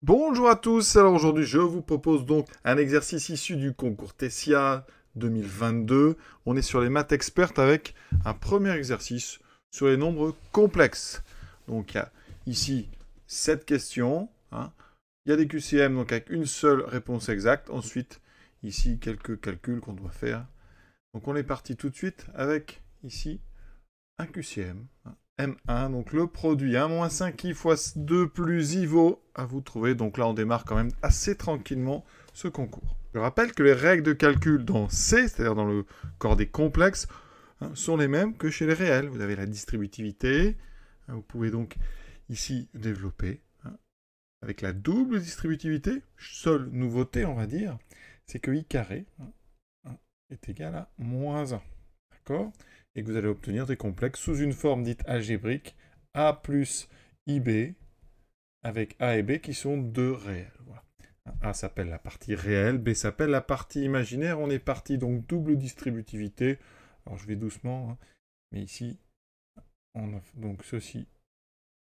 Bonjour à tous, alors aujourd'hui je vous propose donc un exercice issu du concours Tessia 2022. On est sur les maths expertes avec un premier exercice sur les nombres complexes. Donc il y a ici 7 questions, il y a des QCM donc avec une seule réponse exacte. Ensuite ici quelques calculs qu'on doit faire. Donc on est parti tout de suite avec ici un QCM. M1, donc le produit 1 moins 5i fois 2 plus i vaut, à vous de trouver. Donc là, on démarre quand même assez tranquillement ce concours. Je rappelle que les règles de calcul dans C, c'est-à-dire dans le corps des complexes, sont les mêmes que chez les réels. Vous avez la distributivité, vous pouvez donc ici développer avec la double distributivité. Seule nouveauté, on va dire, c'est que i carré est égal à moins 1. D'accord ? Et que vous allez obtenir des complexes sous une forme dite algébrique, A plus IB, avec A et B qui sont deux réels. Voilà. A s'appelle la partie réelle, B s'appelle la partie imaginaire. On est parti donc double distributivité. Alors je vais doucement, mais ici, on a donc ceci.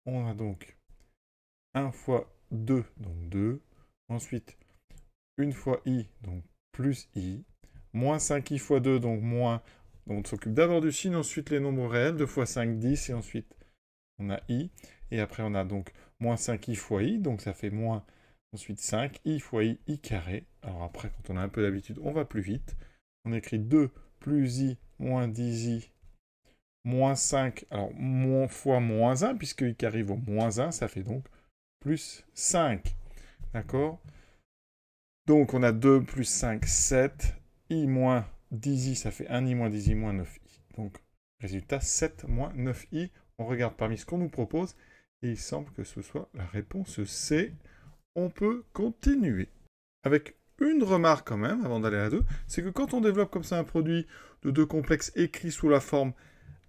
On a donc 1 fois 2, donc 2. Ensuite, 1 fois I, donc plus I. Moins 5i fois 2, donc moins. Donc on s'occupe d'abord du signe, ensuite les nombres réels, 2 fois 5, 10, et ensuite on a i. Et après on a donc moins 5i fois i, donc ça fait moins, ensuite 5i fois i carré. Alors après, quand on a un peu d'habitude, on va plus vite. On écrit 2 plus i moins 10i moins 5, alors moins fois moins 1, puisque i carré vaut moins 1, ça fait donc plus 5. D'accord ? Donc on a 2 plus 5, 7, i moins 10i, ça fait 1i moins 10i moins 9i. Donc résultat 7 moins 9i. On regarde parmi ce qu'on nous propose, et il semble que ce soit la réponse C. On peut continuer. Avec une remarque quand même, avant d'aller à la 2, c'est que quand on développe comme ça un produit de deux complexes écrit sous la forme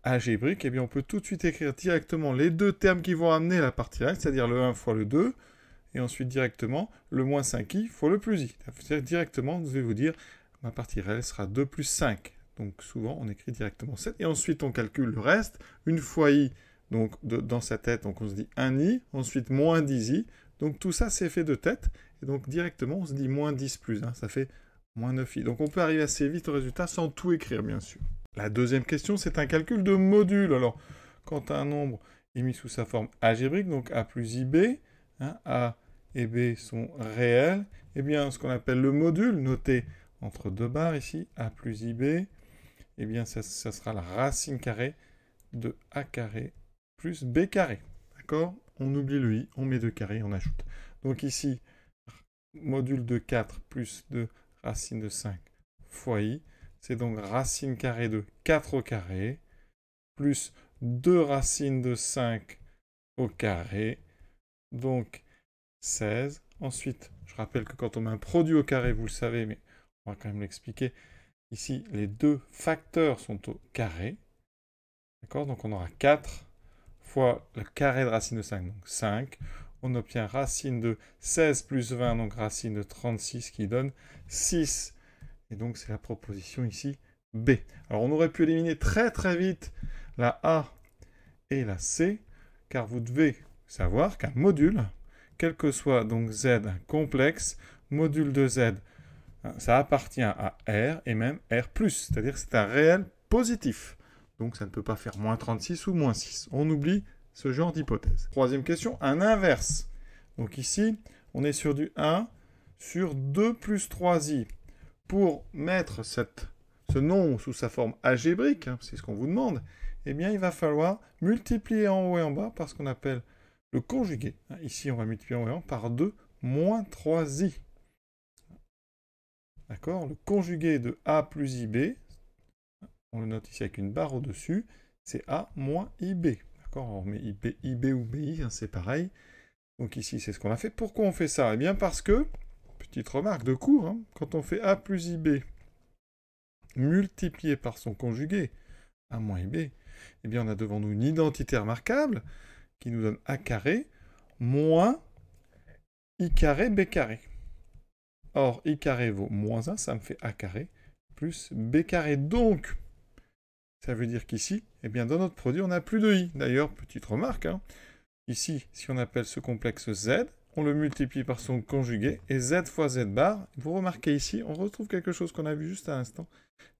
algébrique, eh bien on peut tout de suite écrire directement les deux termes qui vont amener la partie réelle, c'est-à-dire le 1 fois le 2, et ensuite directement le moins 5i fois le plus i. C'est-à-dire directement, je vais vous dire, ma partie réelle sera 2 plus 5. Donc souvent, on écrit directement 7. Et ensuite, on calcule le reste. Une fois i, donc dans sa tête, donc on se dit 1i. Ensuite, moins 10i. Donc tout ça, c'est fait de tête. Et donc directement, on se dit moins 10 plus 1. Ça fait moins 9i. Donc on peut arriver assez vite au résultat sans tout écrire, bien sûr. La deuxième question, c'est un calcul de module. Alors, quand un nombre est mis sous sa forme algébrique, donc a plus ib, a et b sont réels, eh bien, ce qu'on appelle le module, noté entre deux barres ici, a plus ib, eh bien, ça sera la racine carrée de a carré plus b carré. D'accord ? On oublie le i, on met 2 carrés, on ajoute. Donc ici, module de 4 plus 2 racine de 5 fois i, c'est donc racine carrée de 4 au carré, plus 2 racines de 5 au carré, donc 16. Ensuite, je rappelle que quand on met un produit au carré, vous le savez, mais on va quand même l'expliquer. Ici, les deux facteurs sont au carré. D'accord ? Donc on aura 4 fois le carré de racine de 5, donc 5. On obtient racine de 16 plus 20, donc racine de 36, qui donne 6. Et donc c'est la proposition ici B. Alors on aurait pu éliminer très très vite la A et la C, car vous devez savoir qu'un module, quel que soit donc Z un complexe, module de Z, ça appartient à R et même R+, c'est-à-dire que c'est un réel positif. Donc ça ne peut pas faire moins 36 ou moins 6. On oublie ce genre d'hypothèse. Troisième question, un inverse. Donc ici, on est sur du 1 sur 2 plus 3i. Pour mettre ce nombre sous sa forme algébrique, c'est ce qu'on vous demande, eh bien il va falloir multiplier en haut et en bas par ce qu'on appelle le conjugué. Ici, on va multiplier en haut et en bas par 2 moins 3i. D'accord ? Le conjugué de a plus ib, on le note ici avec une barre au-dessus, c'est a moins ib. D'accord ? On met ib ou bi, c'est pareil. Donc ici, c'est ce qu'on a fait. Pourquoi on fait ça ? Eh bien parce que, petite remarque de cours, quand on fait a plus ib multiplié par son conjugué, a moins ib, eh bien on a devant nous une identité remarquable qui nous donne a carré moins i carré b carré. Or, i carré vaut moins 1, ça me fait a carré plus b carré. Donc, ça veut dire qu'ici, eh bien, dans notre produit, on n'a plus de i. D'ailleurs, petite remarque, ici, si on appelle ce complexe Z, on le multiplie par son conjugué, et z fois z bar, vous remarquez ici, on retrouve quelque chose qu'on a vu juste à l'instant,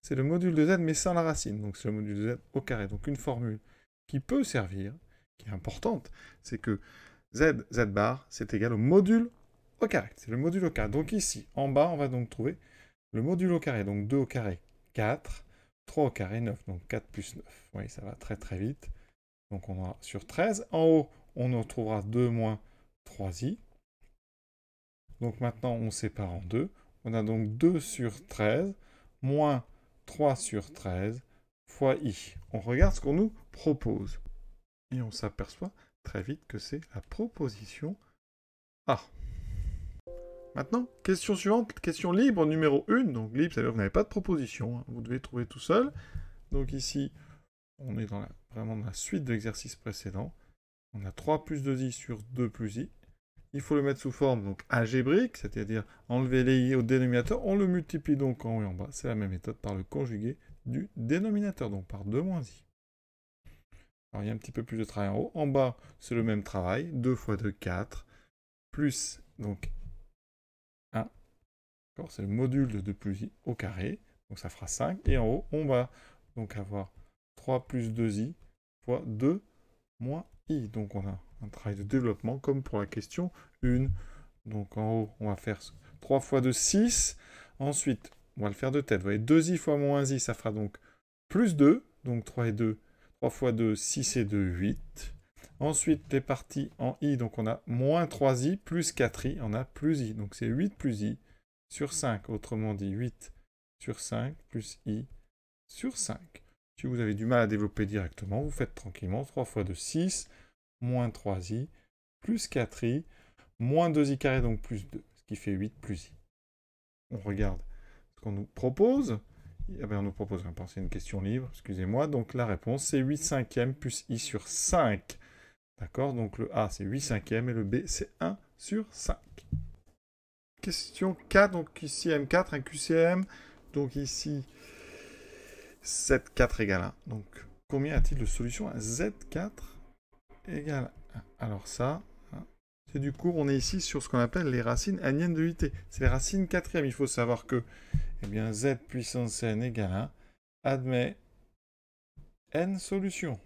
c'est le module de z, mais sans la racine, donc c'est le module de z au carré. Donc une formule qui peut servir, qui est importante, c'est que z bar, c'est égal au module au carré. C'est le module au carré. Donc ici, en bas, on va donc trouver le module au carré. Donc 2 au carré, 4. 3 au carré, 9. Donc 4 plus 9. Vous voyez, ça va très très vite. Donc on aura sur 13. En haut, on retrouvera 2 moins 3i. Donc maintenant, on sépare en 2. On a donc 2 sur 13 moins 3 sur 13 fois i. On regarde ce qu'on nous propose. Et on s'aperçoit très vite que c'est la proposition A. Maintenant, question suivante, question libre numéro 1. Donc libre, ça veut dire que vous n'avez pas de proposition, hein. Vous devez trouver tout seul. Donc ici, on est vraiment dans la suite de l'exercice précédent. On a 3 plus 2i sur 2 plus i. Il faut le mettre sous forme donc algébrique, c'est-à-dire enlever les i au dénominateur. On le multiplie donc en haut et en bas. C'est la même méthode par le conjugué du dénominateur, donc par 2 moins i. Alors il y a un petit peu plus de travail en haut. En bas, c'est le même travail. 2 fois 2, 4. Plus donc 1. C'est le module de 2 plus i au carré. Donc ça fera 5. Et en haut, on va donc avoir 3 plus 2i fois 2 moins i. Donc on a un travail de développement comme pour la question 1. Donc en haut, on va faire 3 fois 2, 6. Ensuite, on va le faire de tête. Vous voyez, 2i fois moins i, ça fera donc plus 2. Donc 3 et 2. 3 fois 2, 6 et 2, 8. Ensuite, les parties en i, donc on a moins 3i plus 4i, on a plus i. Donc c'est 8 plus i sur 5. Autrement dit, 8 sur 5 plus i sur 5. Si vous avez du mal à développer directement, vous faites tranquillement 3 fois 2, 6, moins 3i, plus 4i, moins 2i carré, donc plus 2, ce qui fait 8 plus i. On regarde ce qu'on nous propose. Eh bien, on nous propose, c'est une question libre, excusez-moi. Donc la réponse, c'est 8 cinquièmes plus i sur 5. D'accord? Donc le A, c'est 8 cinquièmes et le B, c'est 1 sur 5. Question 4, donc ici M4, un QCM. Donc ici, Z4 égale 1. Donc combien a-t-il de solutions à Z4 égale 1? Alors ça, c'est du cours, on est ici sur ce qu'on appelle les racines n de l'unité. C'est les racines quatrièmes. Il faut savoir que eh bien, Z puissance n égale 1 admet n solutions.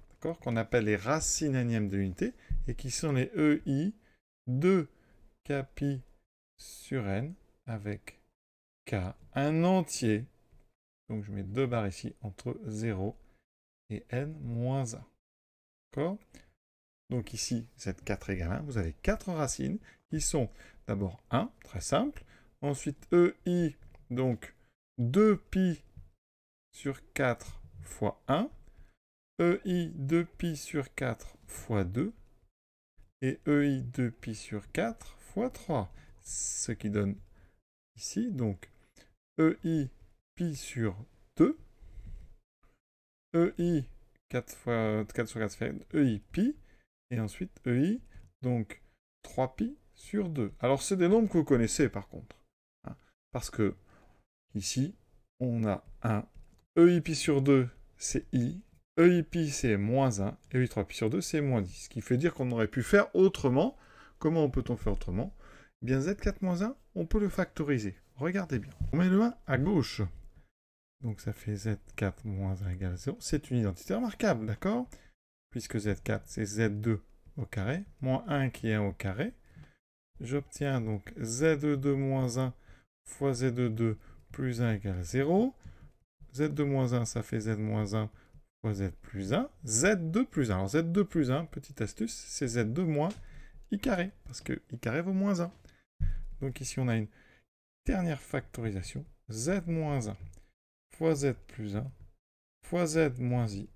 D'accord? Qu'on appelle les racines n de l'unité et qui sont les EI de kpi sur n avec k, un entier. Donc je mets 2 barres ici entre 0 et n moins 1. D'accord? Donc ici, Z4 égale 1, vous avez 4 racines qui sont d'abord 1, très simple. Ensuite, EI, donc 2pi sur 4 fois 1. EI 2pi sur 4 fois 2. Et EI 2pi sur 4 fois 3. Ce qui donne ici, donc, EI pi sur 2. EI 4 fois 4 sur 4 fait EI pi. Et ensuite EI, donc 3pi sur 2. Alors c'est des nombres que vous connaissez par contre. Hein, parce que ici, on a un EI pi sur 2, c'est i. EI pi, c'est moins 1. Et EI 3pi sur 2, c'est moins 10. Ce qui fait dire qu'on aurait pu faire autrement. Comment peut-on faire autrement? Eh bien, Z4 moins 1, on peut le factoriser. Regardez bien. On met le 1 à gauche. Donc ça fait Z4 moins 1 égale 0. C'est une identité remarquable, d'accord? Puisque Z4, c'est Z2 au carré, moins 1 qui est 1 au carré. J'obtiens donc Z2 moins 1 fois Z2 plus 1 égale 0. Z2 moins 1, ça fait Z moins 1 fois Z plus 1. Z2 plus 1. Alors Z2 plus 1, petite astuce, c'est Z2 moins I carré, parce que I carré vaut moins 1. Donc ici, on a une dernière factorisation. Z moins 1 fois Z plus 1 fois Z moins I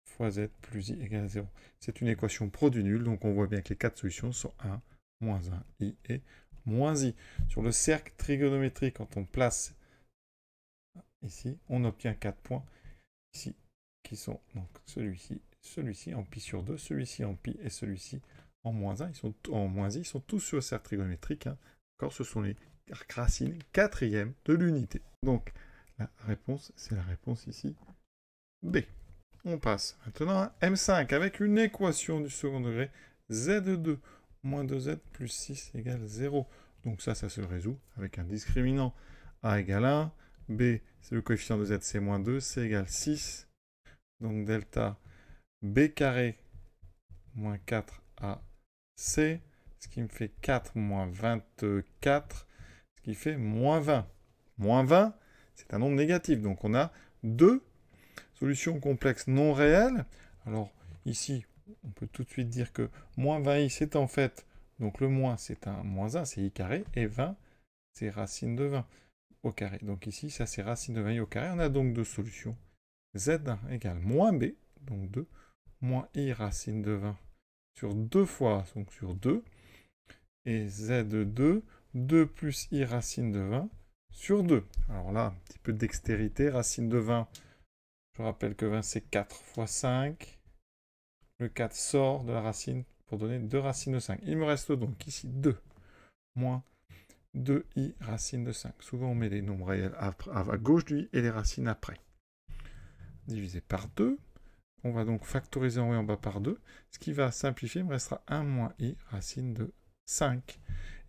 fois Z plus I égale 0. C'est une équation pro du nul, donc on voit bien que les 4 solutions sont 1, moins 1, I et moins I. Sur le cercle trigonométrique, quand on place ici, on obtient 4 points ici, qui sont donc celui-ci en pi sur 2, celui-ci en pi et celui-ci en moins 1. Ils sont en moins I, ils sont tous sur le cercle trigonométrique. Hein. D'accord, ce sont les racines quatrièmes de l'unité. Donc la réponse, c'est la réponse ici B. On passe maintenant à M5 avec une équation du second degré z2 moins 2z plus 6 égale 0. Donc ça se résout avec un discriminant a égale 1, b, c'est le coefficient de z, c'est moins 2, c égale 6. Donc delta b carré moins 4ac, ce qui me fait 4 moins 24, ce qui fait moins 20. Moins 20, c'est un nombre négatif, donc on a deux solutions complexes non réelles. Alors ici, on peut tout de suite dire que moins 20i, c'est en fait, donc le moins, c'est un moins 1, c'est i carré, et 20, c'est racine de 20 au carré. Donc ici, ça c'est racine de 20i au carré. On a donc deux solutions. Z1 égale moins b, donc 2, moins i racine de 20 sur 2 fois, donc sur 2, et Z2, 2 plus i racine de 20 sur 2. Alors là, un petit peu de dextérité, racine de 20, je rappelle que 20 c'est 4 fois 5, le 4 sort de la racine pour donner 2 racines de 5. Il me reste donc ici 2 moins 2i racine de 5. Souvent on met les nombres réels à gauche du i et les racines après. Divisé par 2. On va donc factoriser en haut et en bas par 2. Ce qui va simplifier, il me restera 1 moins i racine de 5.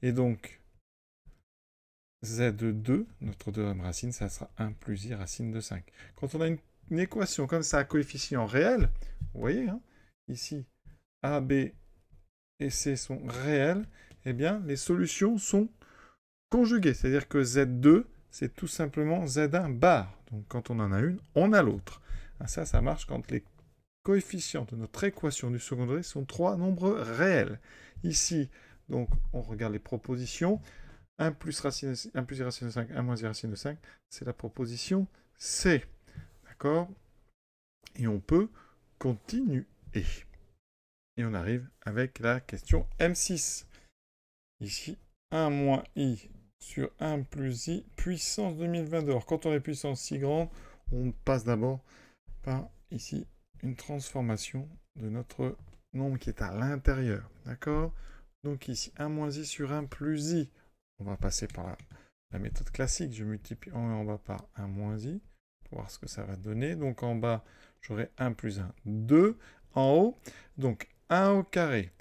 Et donc, z2, notre deuxième racine, ça sera 1 plus i racine de 5. Quand on a une équation comme ça à coefficient réel, vous voyez, hein, ici, a, b et c sont réels, eh bien, les solutions sont conjuguées. C'est-à-dire que z2, c'est tout simplement z1 bar. Donc, quand on en a une, on a l'autre. Ça marche quand les coefficients de notre équation du second degré sont trois nombres réels. Ici, donc, on regarde les propositions. 1 plus i racine de 5, 1 moins i racine de 5, c'est la proposition C. D'accord? Et on peut continuer. Et on arrive avec la question M6. Ici, 1 moins i sur 1 plus i puissance 2022. Alors, quand on est puissance si grande, on passe d'abord par ici une transformation de notre nombre qui est à l'intérieur. D'accord? Donc ici, 1 moins i sur 1 plus i. On va passer par la méthode classique. Je multiplie en haut et en bas par 1 moins i pour voir ce que ça va donner. Donc en bas, j'aurai 1 plus 1, 2. En haut, donc 1 au carré.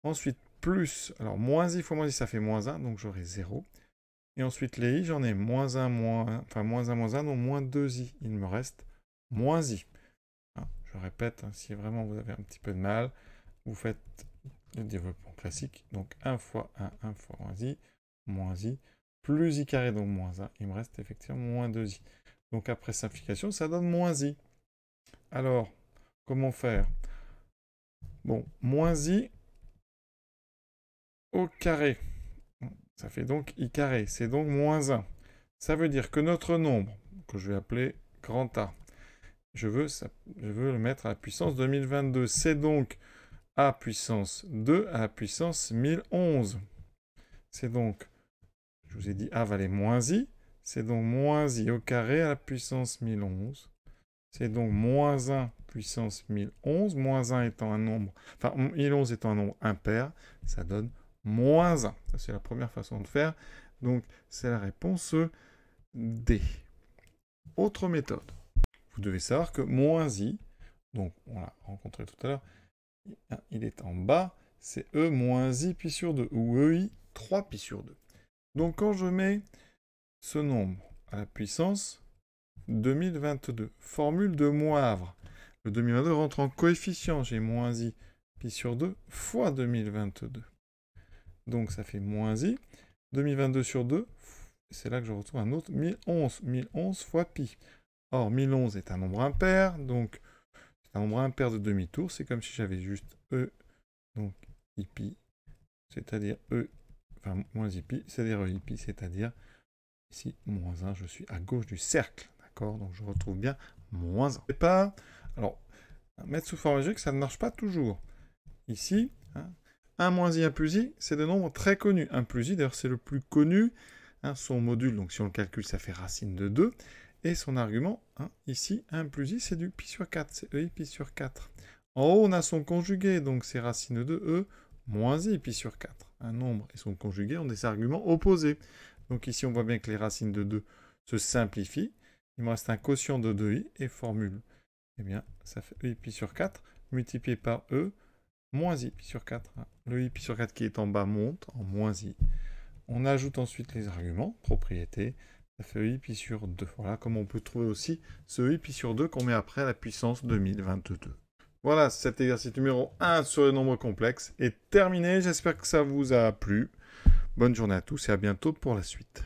Ensuite, plus, alors moins i fois moins i, ça fait moins 1, donc j'aurai 0. Et ensuite, les i, j'en ai moins 1, moins 1, enfin moins 1, moins 1, donc moins 2i. Il me reste moins i. Je répète, hein, si vraiment vous avez un petit peu de mal, vous faites le développement classique. Donc 1 fois 1, 1 fois moins i, plus i carré, donc moins 1. Il me reste effectivement moins 2i. Donc après simplification, ça donne moins i. Alors, comment faire? Bon, moins i au carré. Ça fait donc i carré. C'est donc moins 1. Ça veut dire que notre nombre, que je vais appeler grand A, je veux le mettre à la puissance 2022. C'est donc a puissance 2 à la puissance 1011. C'est donc, je vous ai dit a valait moins i, c'est donc moins i au carré à la puissance 1011. C'est donc moins 1 puissance 1011, moins 1 étant un nombre, enfin 1011 étant un nombre impair, ça donne moins 1. Ça c'est la première façon de faire. Donc c'est la réponse D. Autre méthode. Vous devez savoir que moins i, donc on l'a rencontré tout à l'heure, il est en bas, c'est e moins i pi sur 2, ou ei 3 pi sur 2. Donc quand je mets ce nombre à la puissance 2022, formule de Moivre, le 2022 rentre en coefficient, j'ai moins i pi sur 2 fois 2022. Donc ça fait moins i, 2022 sur 2, c'est là que je retrouve un autre 1011, 1011 fois pi. Or 1011 est un nombre impair, donc c'est un nombre impair de demi-tour, c'est comme si j'avais juste e, donc i pi, c'est-à-dire e, enfin moins i pi, c'est-à-dire e i pi, c'est-à-dire ici moins 1, je suis à gauche du cercle, d'accord? Donc je retrouve bien moins 1. C'est pas, alors, mettre sous forme algébrique, ça ne marche pas toujours. Ici, 1 moins i, 1 plus i, c'est des nombres très connus. 1 plus i, d'ailleurs c'est le plus connu, son module, donc si on le calcule, ça fait racine de 2. Et son argument, ici, 1 plus i, c'est du pi sur 4, c'est ei pi sur 4. En haut, on a son conjugué, donc c'est racine de e moins i pi sur 4. Un nombre et son conjugué ont des arguments opposés. Donc ici, on voit bien que les racines de 2 se simplifient. Il me reste un quotient de 2i et formule. Eh bien, ça fait ei pi sur 4 multiplié par e moins i pi sur 4. Le i pi sur 4 qui est en bas monte en moins i. On ajoute ensuite les arguments, propriétés, ça fait i pi sur 2. Voilà comment on peut trouver aussi ce i pi sur 2 qu'on met après à la puissance 2022. Voilà, cet exercice numéro 1 sur les nombres complexes est terminé. J'espère que ça vous a plu. Bonne journée à tous et à bientôt pour la suite.